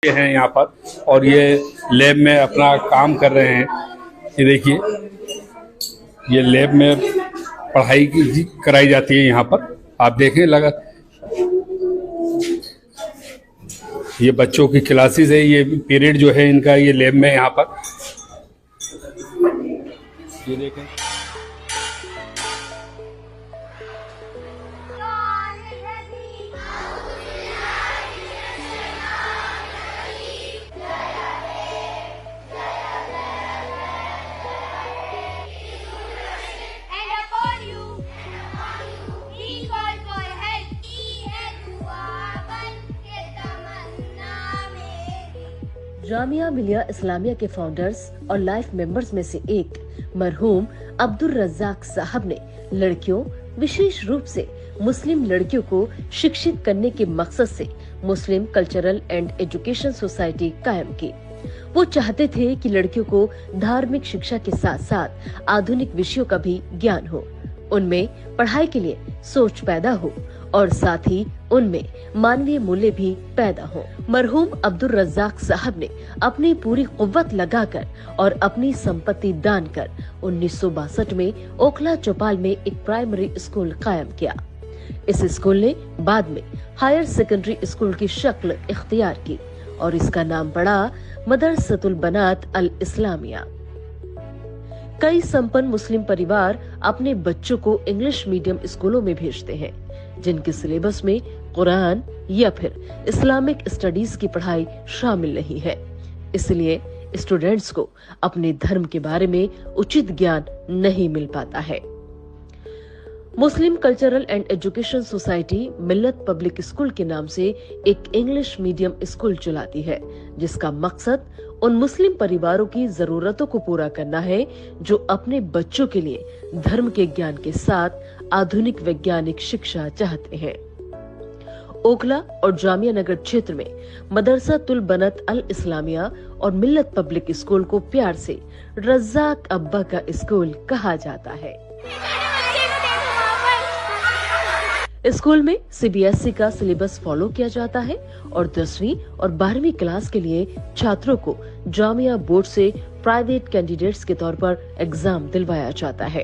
हैं यहाँ पर और ये लैब में अपना काम कर रहे हैं। ये देखिए, ये लैब में पढ़ाई कराई जाती है यहाँ पर। आप देखें लगा, ये बच्चों की क्लासेस है, ये पीरियड जो है इनका ये लैब में यहाँ पर। ये देखें, जामिया मिलिया इस्लामिया के फाउंडर्स और लाइफ मेंबर्स में से एक मरहूम अब्दुल रज़ाक साहब ने लड़कियों, विशेष रूप से मुस्लिम लड़कियों को शिक्षित करने के मकसद से मुस्लिम कल्चरल एंड एजुकेशन सोसाइटी कायम की। वो चाहते थे कि लड़कियों को धार्मिक शिक्षा के साथ साथ आधुनिक विषयों का भी ज्ञान हो, उनमें पढ़ाई के लिए सोच पैदा हो और साथ ही उनमें मानवीय मूल्य भी पैदा हो। मरहूम अब्दुल रज़ाक साहब ने अपनी पूरी कुव्वत लगाकर और अपनी संपत्ति दान कर 1962 में ओखला चौपाल में एक प्राइमरी स्कूल कायम किया। इस स्कूल ने बाद में हायर सेकेंडरी स्कूल की शक्ल इख्तियार की और इसका नाम पड़ा मदरसतुल बनात अल इस्लामिया। कई संपन्न मुस्लिम परिवार अपने बच्चों को इंग्लिश मीडियम स्कूलों में भेजते हैं, जिनके सिलेबस में कुरान या फिर इस्लामिक स्टडीज की पढ़ाई शामिल नहीं है। इसलिए स्टूडेंट्स को अपने धर्म के बारे में उचित ज्ञान नहीं मिल पाता है। मुस्लिम cultural and education society Millat public school के नाम से एक इंग्लिश मीडियम स्कूल चलाती है, जिसका मकसद उन मुस्लिम परिवारों की जरूरतों को पूरा करना है जो अपने बच्चों के लिए धर्म के ज्ञान के साथ आधुनिक वैज्ञानिक शिक्षा चाहते हैं। ओखला और जामिया नगर क्षेत्र में मदरसतुल बनत अल इस्लामिया और मिल्लत पब्लिक स्कूल को प्यार से रज़ाक अब्बा का स्कूल कहा जाता है। स्कूल में सीबीएसई का सिलेबस फॉलो किया जाता है और 10वीं और 12वीं क्लास के लिए छात्रों को जामिया बोर्ड से प्राइवेट कैंडिडेट्स के तौर पर एग्जाम दिलवाया जाता है।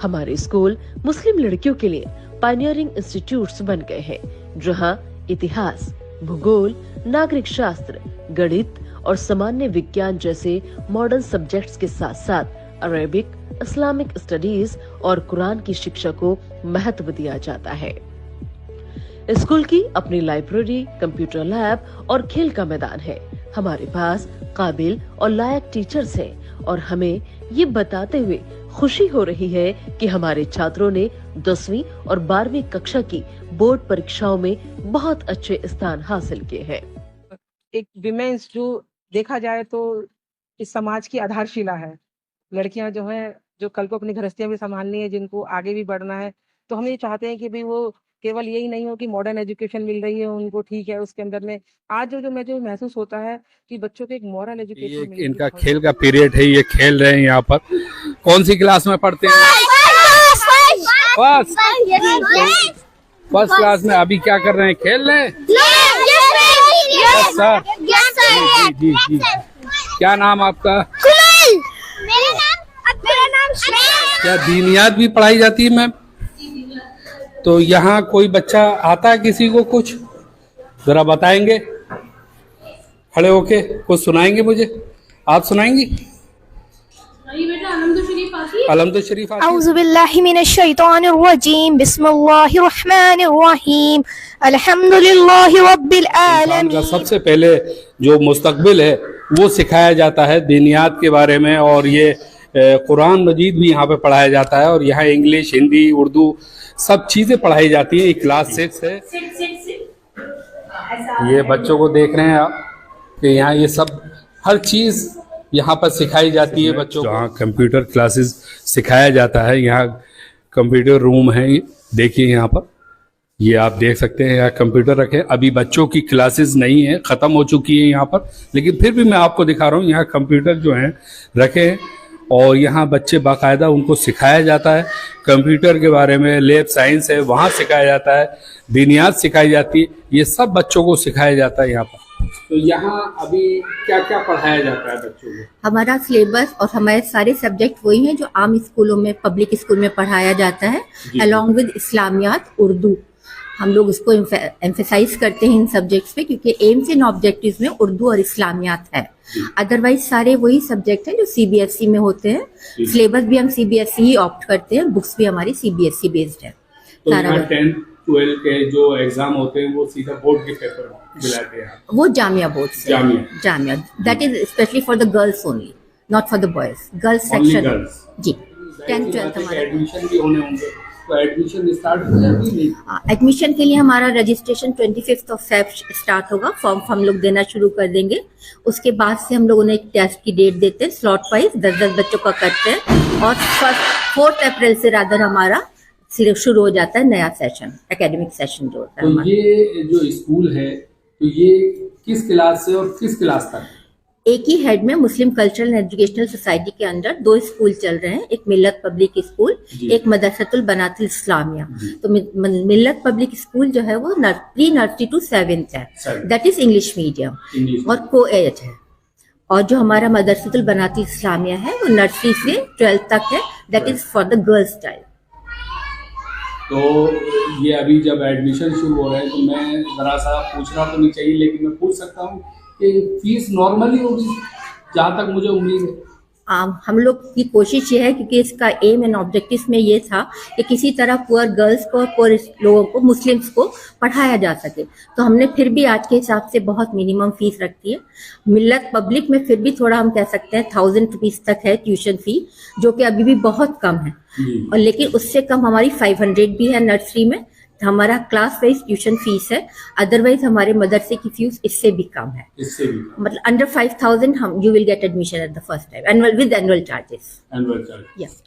हमारे स्कूल मुस्लिम लड़कियों के लिए पायनियरिंग इंस्टीट्यूट्स बन गए हैं, जहां इतिहास, भूगोल, नागरिक शास्त्र, गणित और सामान्य विज्ञान जैसे मॉडर्न सब्जेक्ट्स के साथ साथ अरेबिक, इस्लामिक स्टडीज और कुरान की शिक्षा को महत्व दिया जाता है। स्कूल की अपनी लाइब्रेरी, कंप्यूटर लैब और खेल का मैदान है। हमारे पास काबिल और लायक टीचर्स हैं और हमें ये बताते हुए खुशी हो रही है कि हमारे छात्रों ने 10वीं और 12वीं कक्षा की बोर्ड परीक्षाओं में बहुत अच्छे स्थान हासिल किए हैं। एक विमेंस जो देखा जाए तो इस समाज की आधारशिला है। लड़कियां जो है, जो कल को अपनी गृहस्थियां भी संभालनी है, जिनको आगे भी बढ़ना है, तो हम ये चाहते हैं कि भाई वो केवल यही नहीं हो कि मॉडर्न एजुकेशन मिल रही है उनको, ठीक है, उसके अंदर में आज जो महसूस होता है कि बच्चों को एक मॉरल एजुकेशन मिल। इनका खेल का पीरियड है, ये खेल रहे हैं यहाँ पर। कौन सी क्लास में पढ़ते हैं? फर्स्ट क्लास में। अभी क्या कर रहे हैं? खेल रहे हैं? सर जी जी जी। क्या नाम आपका? क्या दीनियात भी पढ़ाई जाती है मैम? तो यहाँ कोई बच्चा आता है किसी को कुछ जरा बताएंगे? खड़े होके कुछ सुनाएंगे मुझे? आप सुनाएंगी? अलहम्दुलिल्लाह शरीफ। औज़ु बिल्लाहि मिनश शैतानिर रजीम, बिस्मिल्लाहिर रहमानिर रहीम, अल्हम्दुलिल्लाहि रब्बिल आलमीन। सबसे पहले जो मुस्तकबिल है वो सिखाया जाता है दीनियात के बारे में, और ये कुरान मजीद भी यहाँ पे पढ़ाया जाता है और यहाँ इंग्लिश, हिंदी, उर्दू सब चीजें पढ़ाई जाती है। क्लास 6 है। ये बच्चों को देख रहे हैं आप कि यहाँ ये सब हर चीज यहाँ पर सिखाई जाती है बच्चों को। जहाँ कंप्यूटर क्लासेस सिखाया जाता है, यहाँ कंप्यूटर रूम है। देखिए यहाँ पर, ये आप देख सकते हैं यहाँ कंप्यूटर रखे। अभी बच्चों की क्लासेस नहीं है, खत्म हो चुकी है यहाँ पर, लेकिन फिर भी मैं आपको दिखा रहा हूँ यहाँ कंप्यूटर जो है रखे हैं और यहाँ बच्चे बाकायदा उनको सिखाया जाता है कंप्यूटर के बारे में। लैब साइंस है, वहाँ सिखाया जाता है। दीनियात सिखाई जाती है। ये सब बच्चों को सिखाया जाता है यहाँ पर। तो यहाँ अभी क्या क्या पढ़ाया जाता है बच्चों को? हमारा सिलेबस और हमारे सारे सब्जेक्ट वही हैं जो आम स्कूलों में, पब्लिक स्कूल में पढ़ाया जाता है, अलॉन्ग विद इस्लामियात, उर्दू। हम लोग इसको एम्फेसाइज करते हैं इन सब्जेक्ट्स पे, क्योंकि एम्स एंड ऑब्जेक्टिव्स में उर्दू और इस्लामियात है। अदरवाइज सारे वही सब्जेक्ट हैं जो सीबीएसई में होते हैं। सिलेबस भी हम सीबीएसई ही ऑप्ट करते हैं, बुक्स भी हमारी सीबीएसई बेस्ड है। तो 10th-12 के जो एग्जाम होते हैं वो सीधा बोर्ड के पेपर दिलाते हैं? वो जामिया बोर्ड से। Jamia that is specially for the girls only, not for the boys. Girls section जी 10th-12 हमारा। एडमिशन भी होने होंगे, तो एडमिशन स्टार्ट हो गया अभी नहीं? एडमिशन के लिए हमारा रजिस्ट्रेशन 25 Feb स्टार्ट होगा। फॉर्म हम लोग देना शुरू कर देंगे। उसके बाद से हम लोग उन्हें एक टेस्ट की डेट देते हैं, स्लॉट वाइज 10-10 बच्चों का करते हैं, और 4 अप्रैल से रादर हमारा शुरू हो जाता है नया सेशन, एकेडमिक सेशन जो होता है। तो ये जो स्कूल है, तो ये किस क्लास से और किस क्लास तक? एक ही हेड में मुस्लिम कल्चरल एंड एजुकेशनल सोसाइटी के अंडर 2 स्कूल चल रहे हैं, एक मिल्लत पब्लिक स्कूल, एक मदरसतुल बनातुल इस्लामिया। तो मिल्लत पब्लिक स्कूल जो है वो प्री नर्सरी टू 7th है, दैट इज इंग्लिश मीडियम और को-एड है। और जो हमारा मदरसतुल बनातुल इस्लामिया है वो नर्सरी से 12th तक है, that is for the girls child. तो ये अभी जब एडमिशन शुरू हो रहा है, तो मैं जरा सा पूछना तो नहीं चाहिए, लेकिन मैं पूछ सकता हूँ कि फीस नॉर्मली होगी, जहाँ तक मुझे उम्मीद है? हम लोग की कोशिश ये है, क्योंकि इसका एम एंड ऑब्जेक्टिव में ये था कि किसी तरह पुअर गर्ल्स को, पुअर लोगों को, मुस्लिम्स को पढ़ाया जा सके। तो हमने फिर भी आज के हिसाब से बहुत मिनिमम फीस रखी है। मिल्लत पब्लिक में फिर भी थोड़ा हम कह सकते हैं 1000 रुपीज तक है ट्यूशन फी, जो कि अभी भी बहुत कम है। और लेकिन उससे कम हमारी 500 भी है नर्सरी में। हमारा क्लास वाइज ट्यूशन फीस है, अदरवाइज हमारे मदरसे की फीस इससे भी कम है, इससे भी कम। मतलब अंडर 5000 हम you will get admission at the first time, annual with annual charges. Yes.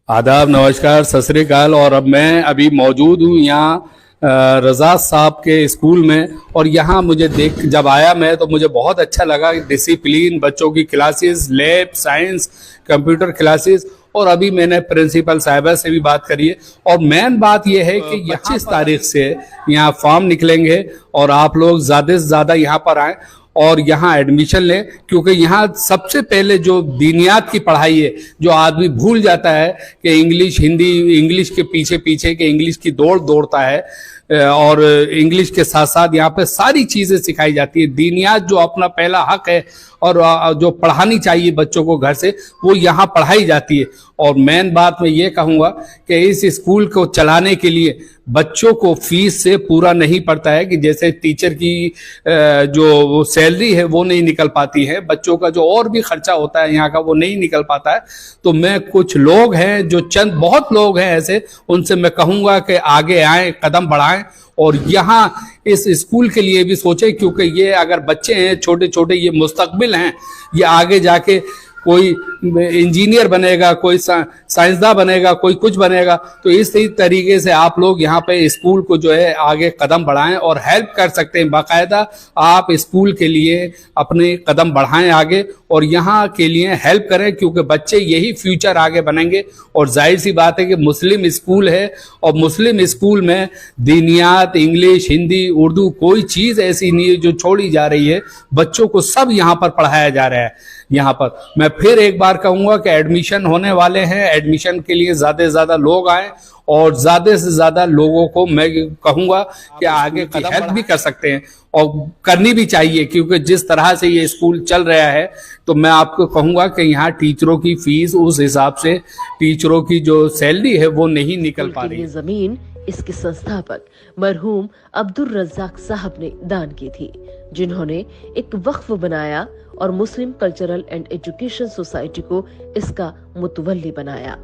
आदाब, नमस्कार, सत श्री अकाल। और अब मैं अभी मौजूद हूँ यहाँ रजा साहब के स्कूल में, और यहाँ मुझे जब आया मैं तो मुझे बहुत अच्छा लगा। डिसिप्लिन, बच्चों की classes, lab, science, computer classes, और अभी मैंने प्रिंसिपल साहिबा से भी बात करी है। और मेन बात यह है कि 25 तारीख से यहाँ फॉर्म निकलेंगे और आप लोग ज़्यादा से ज़्यादा यहाँ पर आएँ और यहाँ एडमिशन लें, क्योंकि यहाँ सबसे पहले जो दीनियात की पढ़ाई है, जो आदमी भूल जाता है कि इंग्लिश, हिंदी, इंग्लिश के पीछे पीछे के इंग्लिश की दौड़ता है, और इंग्लिश के साथ साथ यहाँ पे सारी चीज़ें सिखाई जाती है। दीनियात जो अपना पहला हक है और जो पढ़ानी चाहिए बच्चों को घर से, वो यहाँ पढ़ाई जाती है। और मेन बात मैं ये कहूँगा कि इस स्कूल को चलाने के लिए बच्चों को फीस से पूरा नहीं पड़ता है, कि जैसे टीचर की जो सैलरी है वो नहीं निकल पाती है, बच्चों का जो और भी खर्चा होता है यहाँ का वो नहीं निकल पाता है। तो मैं कुछ लोग हैं जो बहुत लोग हैं ऐसे, उनसे मैं कहूँगा कि आगे आएँ, कदम बढ़ाएं और यहाँ इस स्कूल के लिए भी सोचें, क्योंकि ये अगर बच्चे हैं छोटे छोटे, ये मुस्तकबिल हैं, ये आगे जाके कोई इंजीनियर बनेगा, कोई साइंसदान बनेगा, कोई कुछ बनेगा। तो इस तरीके से आप लोग यहाँ पे स्कूल को जो है आगे कदम बढ़ाएं और हेल्प कर सकते हैं। बाकायदा आप स्कूल के लिए अपने कदम बढ़ाएं आगे और यहाँ के लिए हेल्प करें, क्योंकि बच्चे यही फ्यूचर आगे बनेंगे। और जाहिर सी बात है कि मुस्लिम स्कूल है और मुस्लिम स्कूल में दीनियात, इंग्लिश, हिंदी, उर्दू कोई चीज़ ऐसी नहीं है जो छोड़ी जा रही है। बच्चों को सब यहाँ पर पढ़ाया जा रहा है। यहाँ पर मैं फिर एक बार कहूँगा कि एडमिशन होने वाले हैं, एडमिशन के लिए ज़्यादा से ज़्यादा लोग आएँ और ज़्यादा से ज़्यादा लोगों को मैं कहूँगा कि आगे कदम हेल्प भी कर सकते हैं और करनी भी चाहिए, क्योंकि जिस तरह से ये स्कूल चल रहा है तो मैं आपको कहूँगा कि यहाँ टीचरों की फीस उस हिसाब से, टीचरों की जो सैलरी है वो नहीं निकल पा रही। जमीन इसके संस्थापक मरहूम अब्दुर रज़ाक साहब ने दान की थी, जिन्होंने एक वक्फ बनाया और मुस्लिम कल्चरल एंड एजुकेशन सोसाइटी को इसका मुतवल्ली बनाया।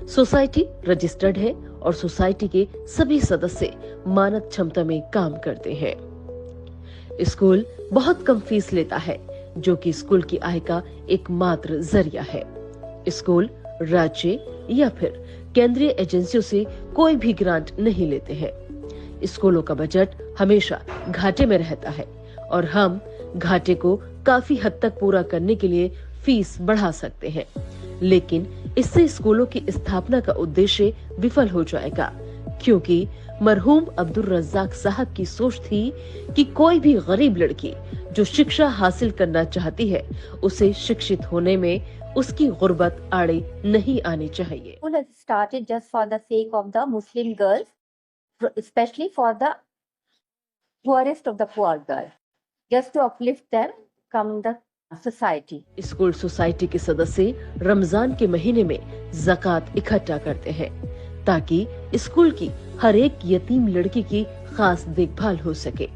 सोसाइटी रजिस्टर्ड है और सोसाइटी के सभी सदस्य मानक क्षमता में काम करते हैं। स्कूल बहुत कम फीस लेता है, जो कि स्कूल की आय का एकमात्र जरिया है। स्कूल राज्य या फिर केंद्रीय एजेंसियों से कोई भी ग्रांट नहीं लेते हैं। स्कूलों का बजट हमेशा घाटे में रहता है और हम घाटे को काफी हद तक पूरा करने के लिए फीस बढ़ा सकते हैं, लेकिन इससे स्कूलों की स्थापना का उद्देश्य विफल हो जाएगा, क्योंकि मरहूम अब्दुल रज़्ज़ाक साहब की सोच थी कि कोई भी गरीब लड़की जो शिक्षा हासिल करना चाहती है उसे शिक्षित होने में उसकी गुर्बत आड़े नहीं आनी चाहिए। School has started just for the sake of the Muslim girls, especially for the poorest of the poor girls, just to uplift them from the society. School society के सदस्य रमजान के महीने में ज़कात इकट्ठा करते हैं ताकि स्कूल की हर एक यतीम लड़की की खास देखभाल हो सके।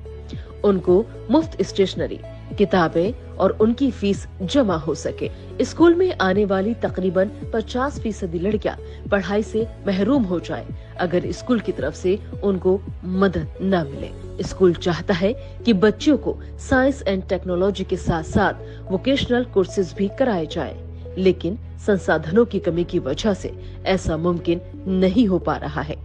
उनको मुफ्त स्टेशनरी, किताबें और उनकी फीस जमा हो सके। स्कूल में आने वाली तकरीबन 50% लड़कियां पढ़ाई से महरूम हो जाएं अगर स्कूल की तरफ से उनको मदद न मिले। स्कूल चाहता है कि बच्चों को साइंस एंड टेक्नोलॉजी के साथ साथ वोकेशनल कोर्सेज भी कराए जाएं, लेकिन संसाधनों की कमी की वजह से ऐसा मुमकिन नहीं हो पा रहा है।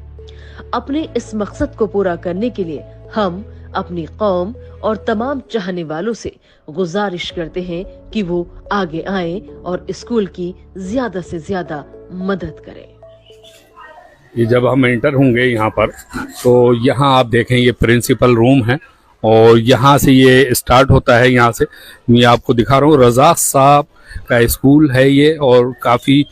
अपने इस मकसद को पूरा करने के लिए हम अपनी कौम और तमाम चाहने वालों से गुजारिश करते हैं कि वो आगे आएं और स्कूल की ज्यादा से ज्यादा मदद करें। ये जब हम एंटर होंगे यहाँ पर तो यहाँ आप देखें ये प्रिंसिपल रूम है और यहाँ से ये स्टार्ट होता है। यहाँ से मैं आपको दिखा रहा हूँ, रज़ाक साहब का स्कूल है ये और काफ़ी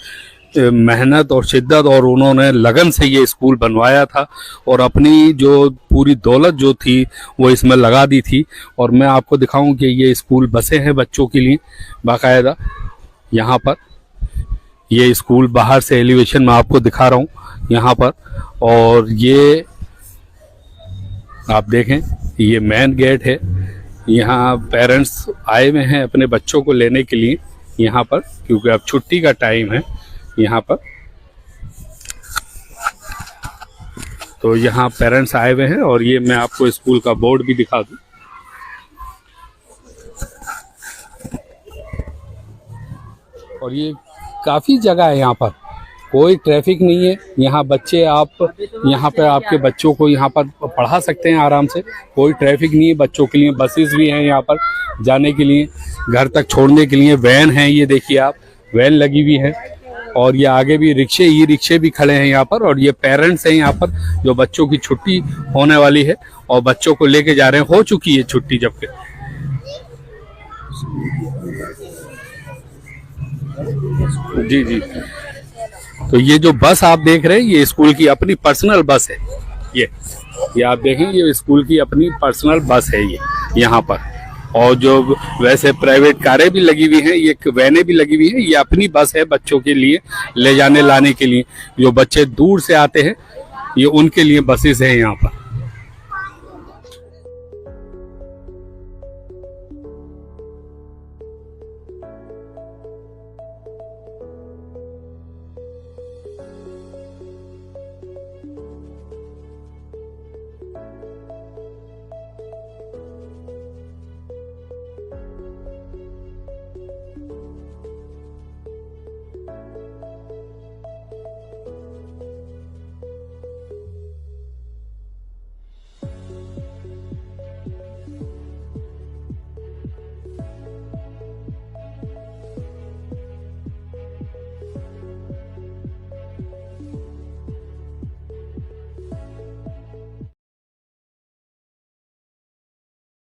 मेहनत और शिद्दत और उन्होंने लगन से ये स्कूल बनवाया था और अपनी जो पूरी दौलत जो थी वो इसमें लगा दी थी। और मैं आपको दिखाऊं कि ये स्कूल बसें हैं बच्चों के लिए बाकायदा। यहाँ पर ये स्कूल बाहर से एलिवेशन में आपको दिखा रहा हूँ यहाँ पर, और ये आप देखें ये मेन गेट है। यहाँ पेरेंट्स आए हुए हैं अपने बच्चों को लेने के लिए यहाँ पर, क्योंकि अब छुट्टी का टाइम है यहाँ पर। तो यहाँ पेरेंट्स आए हुए हैं और ये मैं आपको स्कूल का बोर्ड भी दिखा दूं। और ये काफ़ी जगह है यहाँ पर, कोई ट्रैफिक नहीं है। यहाँ बच्चे आप यहाँ पर आपके बच्चों को यहाँ पर पढ़ा सकते हैं आराम से, कोई ट्रैफिक नहीं है। बच्चों के लिए बसेस भी हैं यहाँ पर जाने के लिए, घर तक छोड़ने के लिए वैन है। ये देखिए आप, वैन लगी हुई है और ये आगे भी रिक्शे, ई रिक्शे भी खड़े हैं यहाँ पर। और ये पेरेंट्स हैं यहाँ पर जो बच्चों की छुट्टी होने वाली है और बच्चों को लेके जा रहे हैं। हो चुकी है छुट्टी जबकि। जी जी, तो ये जो बस आप देख रहे हैं ये स्कूल की अपनी पर्सनल बस है। ये आप देखें ये स्कूल की अपनी पर्सनल बस है ये यहाँ पर। और जो वैसे प्राइवेट कारें भी लगी हुई हैं, ये वैनें भी लगी हुई हैं, ये अपनी बस है बच्चों के लिए ले जाने लाने के लिए। जो बच्चे दूर से आते हैं ये उनके लिए बसेस हैं यहाँ पर।